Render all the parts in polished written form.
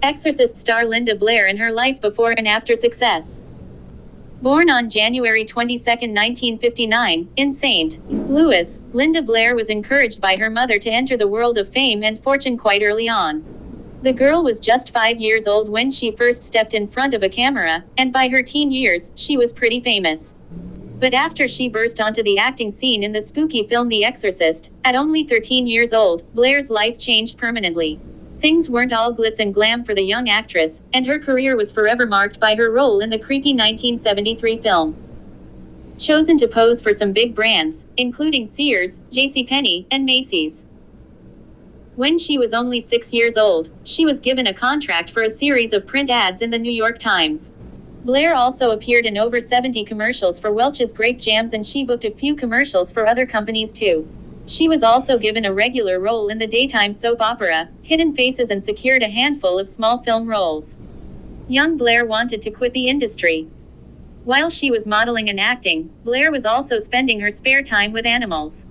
Exorcist star Linda Blair and her life before and after success. Born on January 22, 1959, in St. Louis, Linda Blair was encouraged by her mother to enter the world of fame and fortune quite early on. The girl was just 5 years old when she first stepped in front of a camera, and by her teen years, she was pretty famous. But after she burst onto the acting scene in the spooky film The Exorcist, at only 13 years old, Blair's life changed permanently. Things weren't all glitz and glam for the young actress, and her career was forever marked by her role in the creepy 1973 film. Chosen to pose for some big brands, including Sears, JCPenney, and Macy's. When she was only 6 years old, she was given a contract for a series of print ads in the New York Times. Blair also appeared in over 70 commercials for Welch's Grape Jams, and she booked a few commercials for other companies too. She was also given a regular role in the daytime soap opera, Hidden Faces, and secured a handful of small film roles. Young Blair wanted to quit the industry. While she was modeling and acting, Blair was also spending her spare time with animals.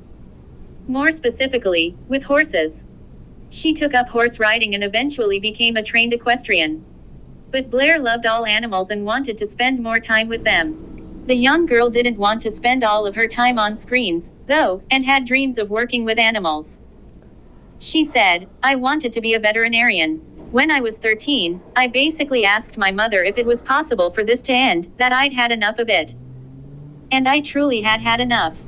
More specifically, with horses. She took up horse riding and eventually became a trained equestrian. But Blair loved all animals and wanted to spend more time with them. The young girl didn't want to spend all of her time on screens, though, and had dreams of working with animals. She said, "I wanted to be a veterinarian. When I was 13, I basically asked my mother if it was possible for this to end, that I'd had enough of it. And I truly had had enough."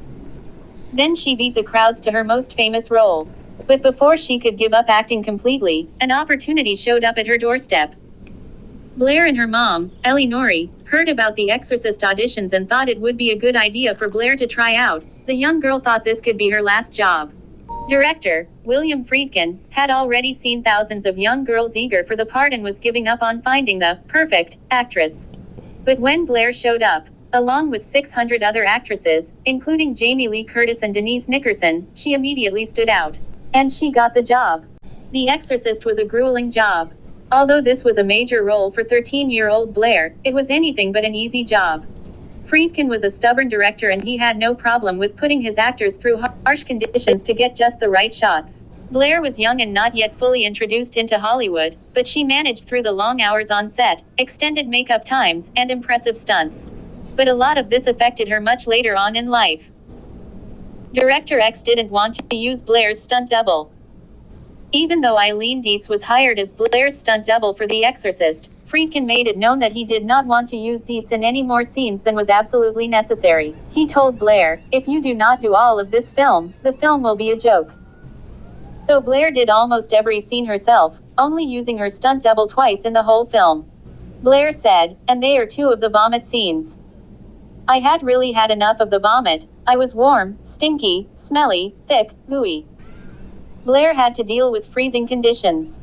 Then she beat the crowds to her most famous role. But before she could give up acting completely, an opportunity showed up at her doorstep. Blair and her mom, Ellie Norrie, heard about the Exorcist auditions and thought it would be a good idea for Blair to try out. The young girl thought this could be her last job. Director, William Friedkin, had already seen thousands of young girls eager for the part and was giving up on finding the perfect actress. But when Blair showed up, along with 600 other actresses, including Jamie Lee Curtis and Denise Nickerson, she immediately stood out. And she got the job. The Exorcist was a grueling job. Although this was a major role for 13-year-old Blair, it was anything but an easy job. Friedkin was a stubborn director and he had no problem with putting his actors through harsh conditions to get just the right shots. Blair was young and not yet fully introduced into Hollywood, but she managed through the long hours on set, extended makeup times, and impressive stunts. But a lot of this affected her much later on in life. Director X didn't want to use Blair's stunt double. Even though Eileen Dietz was hired as Blair's stunt double for The Exorcist, Friedkin made it known that he did not want to use Dietz in any more scenes than was absolutely necessary. He told Blair, "If you do not do all of this film, the film will be a joke." So Blair did almost every scene herself, only using her stunt double twice in the whole film. Blair said, "And they are two of the vomit scenes. I had really had enough of the vomit. I was warm, stinky, smelly, thick, gooey." Blair had to deal with freezing conditions.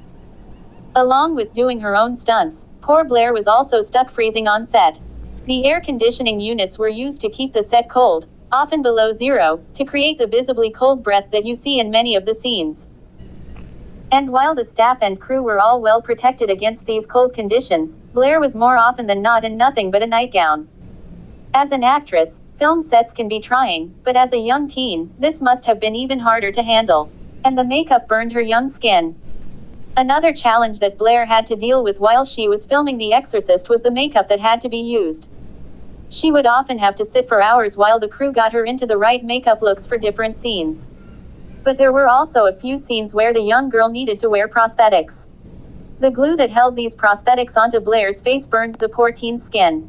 Along with doing her own stunts, poor Blair was also stuck freezing on set. The air conditioning units were used to keep the set cold, often below zero, to create the visibly cold breath that you see in many of the scenes. And while the staff and crew were all well protected against these cold conditions, Blair was more often than not in nothing but a nightgown. As an actress, film sets can be trying, but as a young teen, this must have been even harder to handle. And the makeup burned her young skin. Another challenge that Blair had to deal with while she was filming The Exorcist was the makeup that had to be used. She would often have to sit for hours while the crew got her into the right makeup looks for different scenes. But there were also a few scenes where the young girl needed to wear prosthetics. The glue that held these prosthetics onto Blair's face burned the poor teen's skin.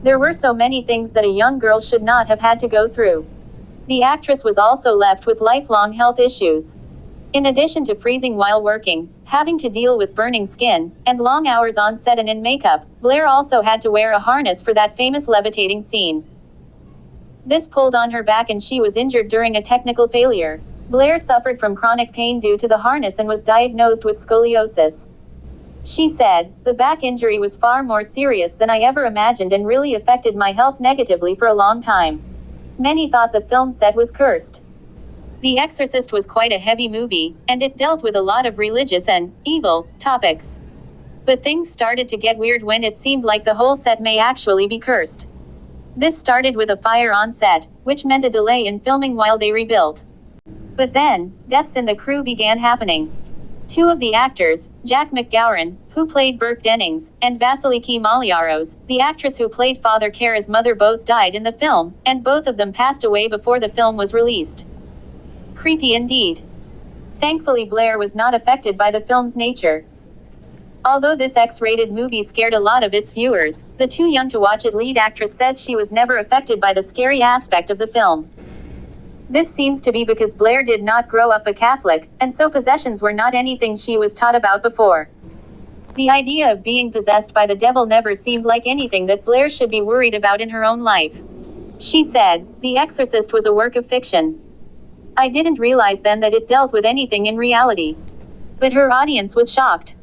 There were so many things that a young girl should not have had to go through. The actress was also left with lifelong health issues. In addition to freezing while working, having to deal with burning skin, and long hours on set and in makeup, Blair also had to wear a harness for that famous levitating scene. This pulled on her back and she was injured during a technical failure. Blair suffered from chronic pain due to the harness and was diagnosed with scoliosis. She said, "The back injury was far more serious than I ever imagined and really affected my health negatively for a long time. Many thought the film set was cursed." The Exorcist was quite a heavy movie, and it dealt with a lot of religious and evil topics. But things started to get weird when it seemed like the whole set may actually be cursed. This started with a fire on set, which meant a delay in filming while they rebuilt. But then, deaths in the crew began happening. Two of the actors, Jack McGowan, who played Burke Dennings, and Vasiliki Maliaros, the actress who played Father Kara's mother, both died in the film, and both of them passed away before the film was released. Creepy indeed. Thankfully, Blair was not affected by the film's nature. Although this X-rated movie scared a lot of its viewers, the too young to watch it lead actress says she was never affected by the scary aspect of the film. This seems to be because Blair did not grow up a Catholic, and so possessions were not anything she was taught about before. The idea of being possessed by the devil never seemed like anything that Blair should be worried about in her own life. She said, "The Exorcist was a work of fiction. I didn't realize then that it dealt with anything in reality." But her audience was shocked.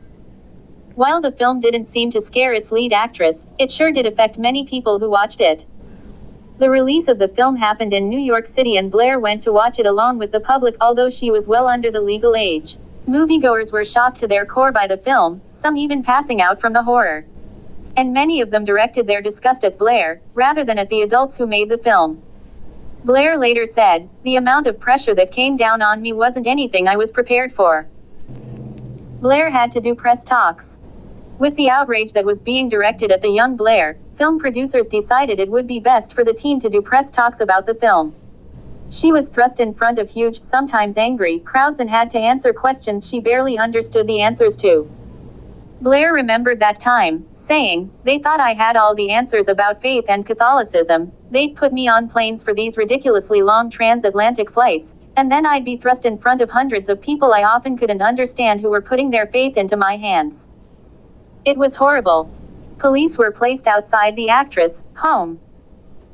While the film didn't seem to scare its lead actress, it sure did affect many people who watched it. The release of the film happened in New York City and Blair went to watch it along with the public, although she was well under the legal age. Moviegoers were shocked to their core by the film, some even passing out from the horror. And many of them directed their disgust at Blair, rather than at the adults who made the film. Blair later said, "The amount of pressure that came down on me wasn't anything I was prepared for." Blair had to do press talks. With the outrage that was being directed at the young Blair, film producers decided it would be best for the teen to do press talks about the film. She was thrust in front of huge, sometimes angry, crowds and had to answer questions she barely understood the answers to. Blair remembered that time, saying, "They thought I had all the answers about faith and Catholicism. They'd put me on planes for these ridiculously long transatlantic flights, and then I'd be thrust in front of hundreds of people I often couldn't understand who were putting their faith into my hands. It was horrible." Police were placed outside the actress' home.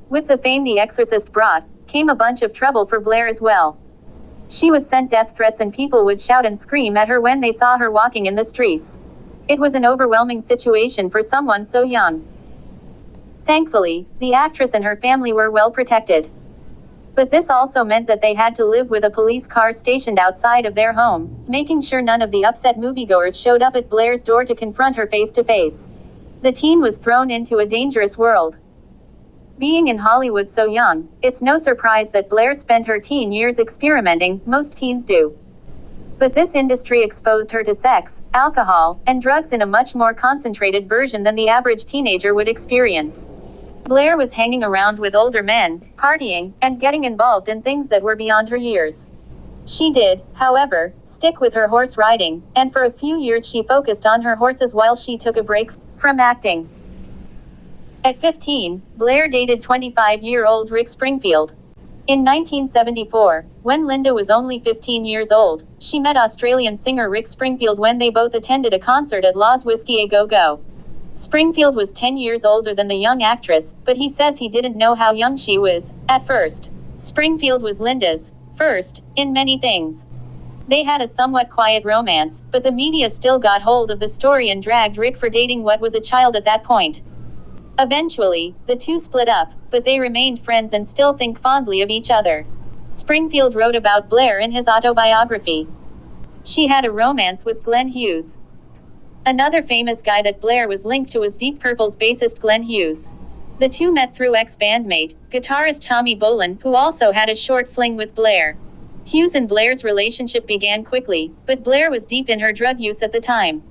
With the fame The Exorcist brought, came a bunch of trouble for Blair as well. She was sent death threats and people would shout and scream at her when they saw her walking in the streets. It was an overwhelming situation for someone so young. Thankfully, the actress and her family were well protected. But this also meant that they had to live with a police car stationed outside of their home, making sure none of the upset moviegoers showed up at Blair's door to confront her face to face. The teen was thrown into a dangerous world. Being in Hollywood so young, it's no surprise that Blair spent her teen years experimenting, most teens do. But this industry exposed her to sex, alcohol, and drugs in a much more concentrated version than the average teenager would experience. Blair was hanging around with older men, partying, and getting involved in things that were beyond her years. She did, however, stick with her horse riding, and for a few years she focused on her horses while she took a break from acting. At 15, Blair dated 25-year-old Rick Springfield. In 1974, when Linda was only 15 years old, she met Australian singer Rick Springfield when they both attended a concert at Las Whiskey A Go Go. Springfield was 10 years older than the young actress, but he says he didn't know how young she was, at first. Springfield was Linda's first, in many things. They had a somewhat quiet romance, but the media still got hold of the story and dragged Rick for dating what was a child at that point. Eventually, the two split up, but they remained friends and still think fondly of each other. Springfield wrote about Blair in his autobiography. She had a romance with Glenn Hughes. Another famous guy that Blair was linked to was Deep Purple's bassist Glenn Hughes. The two met through ex-bandmate, guitarist Tommy Bolin, who also had a short fling with Blair. Hughes and Blair's relationship began quickly, but Blair was deep in her drug use at the time.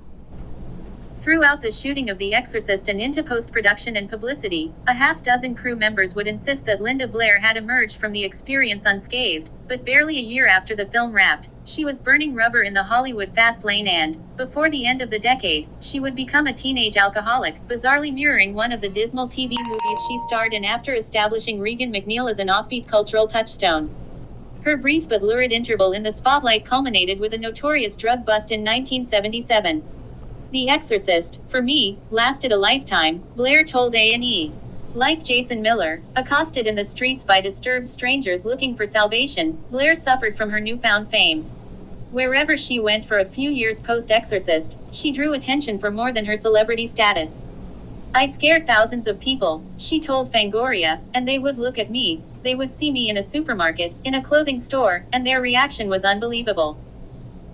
Throughout the shooting of The Exorcist and into post-production and publicity, a half-dozen crew members would insist that Linda Blair had emerged from the experience unscathed, but barely a year after the film wrapped, she was burning rubber in the Hollywood fast lane and, before the end of the decade, she would become a teenage alcoholic, bizarrely mirroring one of the dismal TV movies she starred in after establishing Regan McNeil as an offbeat cultural touchstone. Her brief but lurid interval in the spotlight culminated with a notorious drug bust in 1977. The Exorcist, for me, lasted a lifetime, Blair told A&E. Like Jason Miller, accosted in the streets by disturbed strangers looking for salvation, Blair suffered from her newfound fame. Wherever she went for a few years post-Exorcist, she drew attention for more than her celebrity status. "I scared thousands of people," she told Fangoria, "and they would look at me, they would see me in a supermarket, in a clothing store, and their reaction was unbelievable.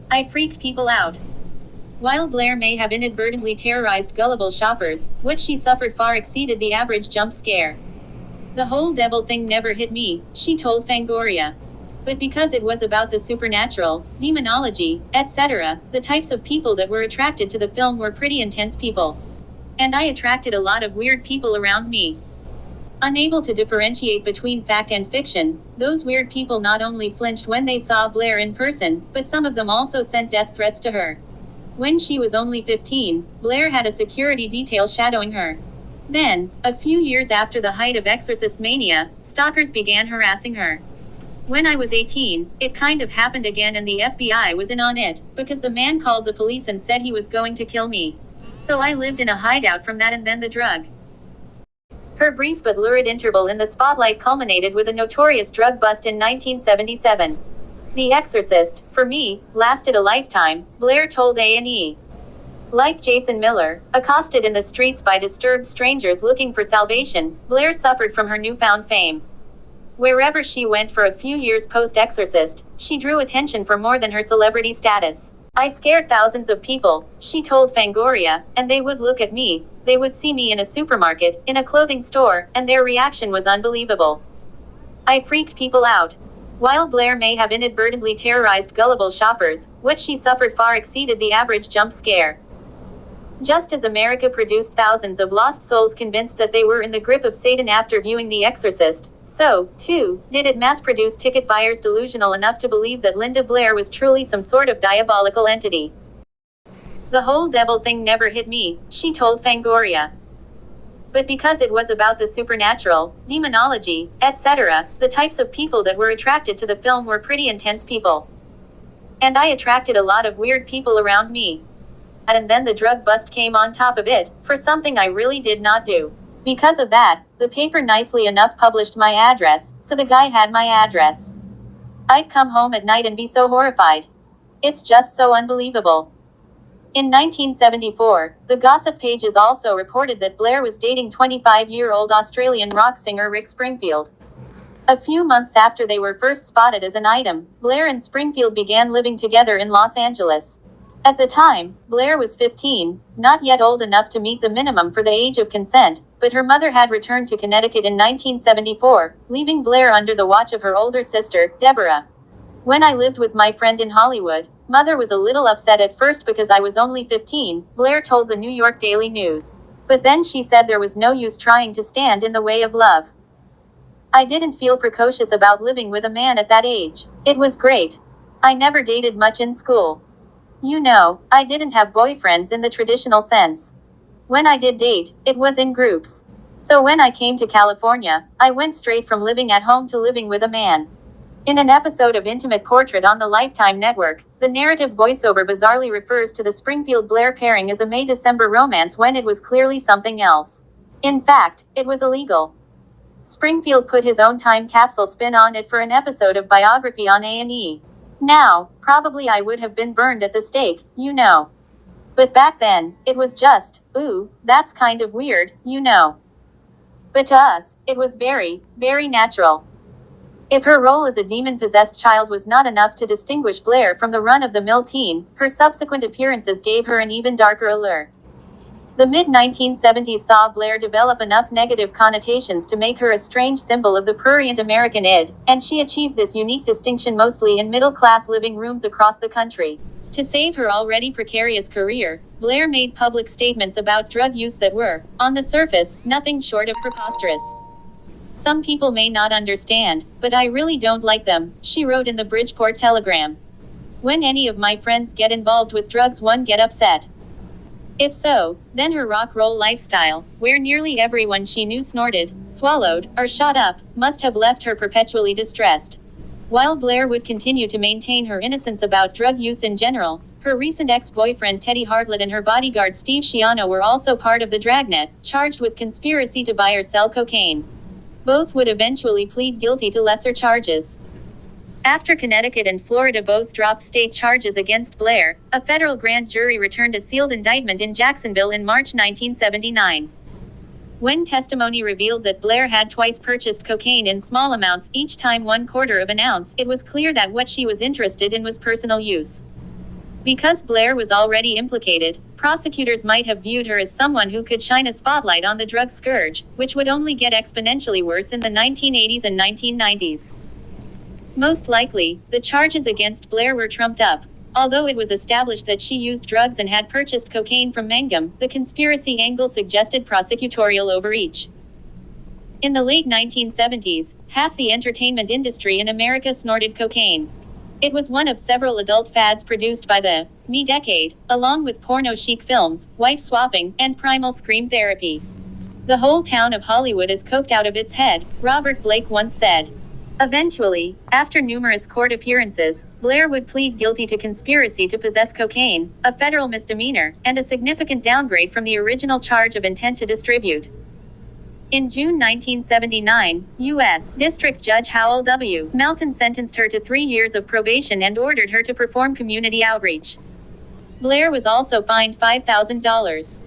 I freaked people out." While Blair may have inadvertently terrorized gullible shoppers, what she suffered far exceeded the average jump scare. "The whole devil thing never hit me," she told Fangoria. But because it was about the supernatural, demonology, etc., the types of people that were attracted to the film were pretty intense people. And I attracted a lot of weird people around me. Unable to differentiate between fact and fiction, those weird people not only flinched when they saw Blair in person, but some of them also sent death threats to her. When she was only 15, Blair had a security detail shadowing her. Then, a few years after the height of Exorcist mania, stalkers began harassing her. When I was 18, it kind of happened again and the FBI was in on it, because the man called the police and said he was going to kill me. So I lived in a hideout from that and then the drug. Her brief but lurid interval in the spotlight culminated with a notorious drug bust in 1977. The Exorcist, for me, lasted a lifetime, Blair told A&E. Like Jason Miller, accosted in the streets by disturbed strangers looking for salvation, Blair suffered from her newfound fame. Wherever she went for a few years post-Exorcist, she drew attention for more than her celebrity status. I scared thousands of people, she told Fangoria, and they would look at me, they would see me in a supermarket, in a clothing store, and their reaction was unbelievable. I freaked people out. While Blair may have inadvertently terrorized gullible shoppers, what she suffered far exceeded the average jump scare. Just as America produced thousands of lost souls convinced that they were in the grip of Satan after viewing The Exorcist, so, too, did it mass-produce ticket buyers delusional enough to believe that Linda Blair was truly some sort of diabolical entity. The whole devil thing never hit me, she told Fangoria. But because it was about the supernatural, demonology, etc., the types of people that were attracted to the film were pretty intense people. And I attracted a lot of weird people around me. And then the drug bust came on top of it, for something I really did not do. Because of that, the paper nicely enough published my address, so the guy had my address. I'd come home at night and be so horrified. It's just so unbelievable. In 1974, the gossip pages also reported that Blair was dating 25-year-old Australian rock singer Rick Springfield. A few months after they were first spotted as an item, Blair and Springfield began living together in Los Angeles. At the time, Blair was 15, not yet old enough to meet the minimum for the age of consent, but her mother had returned to Connecticut in 1974, leaving Blair under the watch of her older sister, Deborah. When I lived with my friend in Hollywood, Mother was a little upset at first because I was only 15, Blair told the New York Daily News. But then she said there was no use trying to stand in the way of love. I didn't feel precocious about living with a man at that age. It was great. I never dated much in school. You know, I didn't have boyfriends in the traditional sense. When I did date, it was in groups. So when I came to California, I went straight from living at home to living with a man. In an episode of Intimate Portrait on the Lifetime Network, the narrative voiceover bizarrely refers to the Springfield-Blair pairing as a May-December romance when it was clearly something else. In fact, it was illegal. Springfield put his own time capsule spin on it for an episode of Biography on A&E. Now, probably I would have been burned at the stake, you know. But back then, it was just, ooh, that's kind of weird, you know. But to us, it was very, very natural. If her role as a demon-possessed child was not enough to distinguish Blair from the run-of-the-mill teen, her subsequent appearances gave her an even darker allure. The mid-1970s saw Blair develop enough negative connotations to make her a strange symbol of the prurient American id, and she achieved this unique distinction mostly in middle-class living rooms across the country. To save her already precarious career, Blair made public statements about drug use that were, on the surface, nothing short of preposterous. Some people may not understand, but I really don't like them, she wrote in the Bridgeport Telegram. When any of my friends get involved with drugs, one get upset. If so, then her rock roll lifestyle, where nearly everyone she knew snorted, swallowed, or shot up, must have left her perpetually distressed. While Blair would continue to maintain her innocence about drug use in general, her recent ex-boyfriend Teddy Hartlett and her bodyguard Steve Shiano were also part of the dragnet, charged with conspiracy to buy or sell cocaine. Both would eventually plead guilty to lesser charges. After Connecticut and Florida both dropped state charges against Blair, a federal grand jury returned a sealed indictment in Jacksonville in March 1979. When testimony revealed that Blair had twice purchased cocaine in small amounts, each time 1/4 of an ounce, it was clear that what she was interested in was personal use. Because Blair was already implicated, prosecutors might have viewed her as someone who could shine a spotlight on the drug scourge, which would only get exponentially worse in the 1980s and 1990s. Most likely, the charges against Blair were trumped up. Although it was established that she used drugs and had purchased cocaine from Mangum, the conspiracy angle suggested prosecutorial overreach. In the late 1970s, half the entertainment industry in America snorted cocaine. It was one of several adult fads produced by the Me decade, along with porno chic films, wife swapping, and primal scream therapy. The whole town of Hollywood is coked out of its head, Robert Blake once said. Eventually, after numerous court appearances, Blair would plead guilty to conspiracy to possess cocaine, a federal misdemeanor, and a significant downgrade from the original charge of intent to distribute. In June 1979, U.S. District Judge Howell W. Melton sentenced her to 3 years of probation and ordered her to perform community outreach. Blair was also fined $5,000.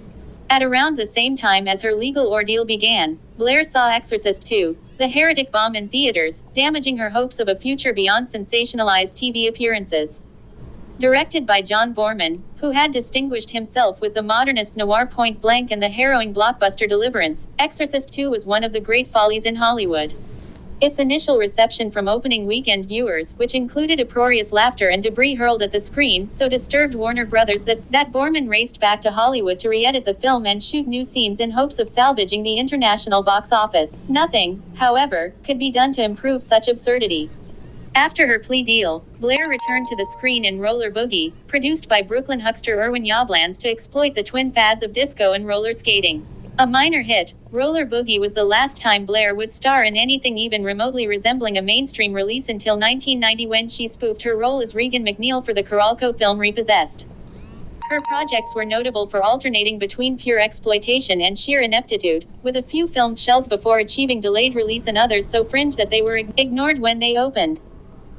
At around the same time as her legal ordeal began, Blair saw Exorcist 2, the heretic bomb in theaters, damaging her hopes of a future beyond sensationalized TV appearances. Directed by John Boorman, who had distinguished himself with the modernist noir Point Blank and the harrowing blockbuster Deliverance, Exorcist 2 was one of the great follies in Hollywood. Its initial reception from opening weekend viewers, which included uproarious laughter and debris hurled at the screen, so disturbed Warner Brothers that Boorman raced back to Hollywood to re-edit the film and shoot new scenes in hopes of salvaging the international box office. Nothing, however, could be done to improve such absurdity. After her plea deal, Blair returned to the screen in Roller Boogie, produced by Brooklyn huckster Irwin Yablans to exploit the twin fads of disco and roller skating. A minor hit, Roller Boogie was the last time Blair would star in anything even remotely resembling a mainstream release until 1990 when she spoofed her role as Regan McNeil for the Coralco film Repossessed. Her projects were notable for alternating between pure exploitation and sheer ineptitude, with a few films shelved before achieving delayed release and others so fringe that they were ignored when they opened.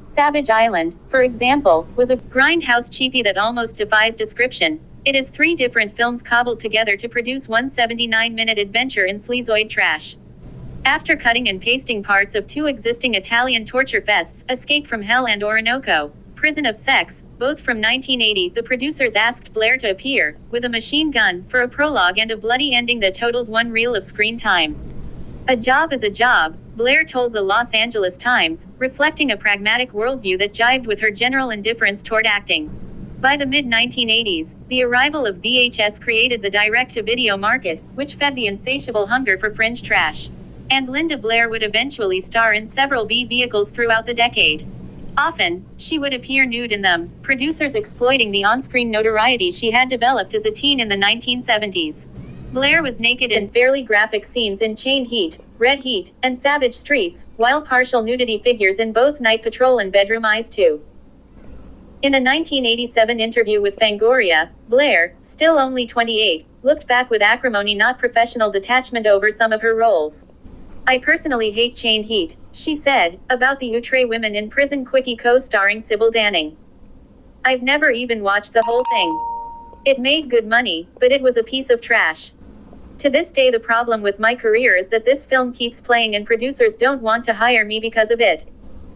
Savage Island, for example, was a grindhouse cheapie that almost defies description. It is 3 different films cobbled together to produce one 79-minute adventure in sleazoid trash. After cutting and pasting parts of 2 existing Italian torture fests, Escape from Hell and Orinoco, Prison of Sex, both from 1980, the producers asked Blair to appear, with a machine gun, for a prologue and a bloody ending that totaled 1 reel of screen time. A job is a job, Blair told the Los Angeles Times, reflecting a pragmatic worldview that jived with her general indifference toward acting. By the mid-1980s, the arrival of VHS created the direct-to-video market, which fed the insatiable hunger for fringe trash. And Linda Blair would eventually star in several B vehicles throughout the decade. Often, she would appear nude in them, producers exploiting the on-screen notoriety she had developed as a teen in the 1970s. Blair was naked in fairly graphic scenes in Chained Heat, Red Heat, and Savage Streets, while partial nudity figures in both Night Patrol and Bedroom Eyes 2. In a 1987 interview with Fangoria, Blair, still only 28, looked back with acrimony, not professional detachment, over some of her roles. "I personally hate Chained Heat," she said, about the outre women in prison quickie co-starring Sybil Danning. "I've never even watched the whole thing. It made good money, but it was a piece of trash. To this day the problem with my career is that this film keeps playing and producers don't want to hire me because of it.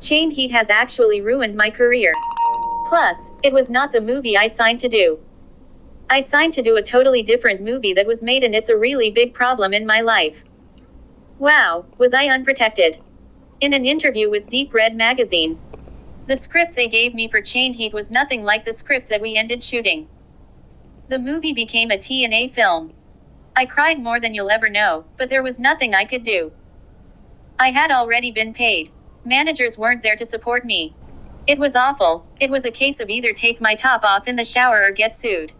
Chained Heat has actually ruined my career. Plus, it was not the movie I signed to do. I signed to do a totally different movie that was made, and it's a really big problem in my life. Wow, was I unprotected." In an interview with Deep Red magazine, "The script they gave me for Chained Heat was nothing like the script that we ended shooting. The movie became a T&A film. I cried more than you'll ever know, but there was nothing I could do. I had already been paid. Managers weren't there to support me. It was awful. It was a case of either take my top off in the shower or get sued.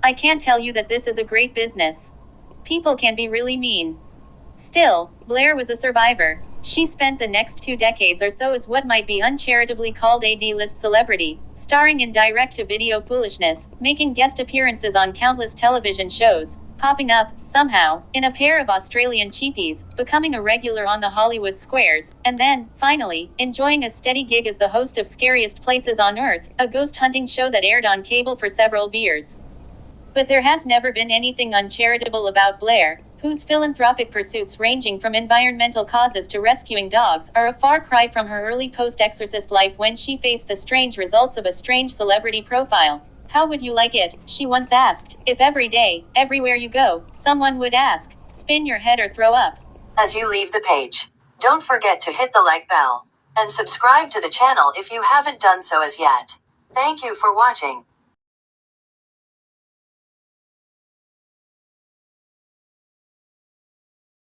I can't tell you that this is a great business. People can be really mean." Still, Blair was a survivor. She spent the next 2 decades or so as what might be uncharitably called a D-list celebrity, starring in direct-to-video foolishness, making guest appearances on countless television shows, popping up, somehow, in a pair of Australian cheapies, becoming a regular on the Hollywood squares, and then, finally, enjoying a steady gig as the host of Scariest Places on Earth, a ghost hunting show that aired on cable for several years. But there has never been anything uncharitable about Blair, whose philanthropic pursuits, ranging from environmental causes to rescuing dogs, are a far cry from her early post-Exorcist life when she faced the strange results of a strange celebrity profile. "How would you like it," she once asked, "if every day, everywhere you go, someone would ask, spin your head or throw up?" As you leave the page, don't forget to hit the like bell. and subscribe to the channel if you haven't done so as yet. Thank you for watching.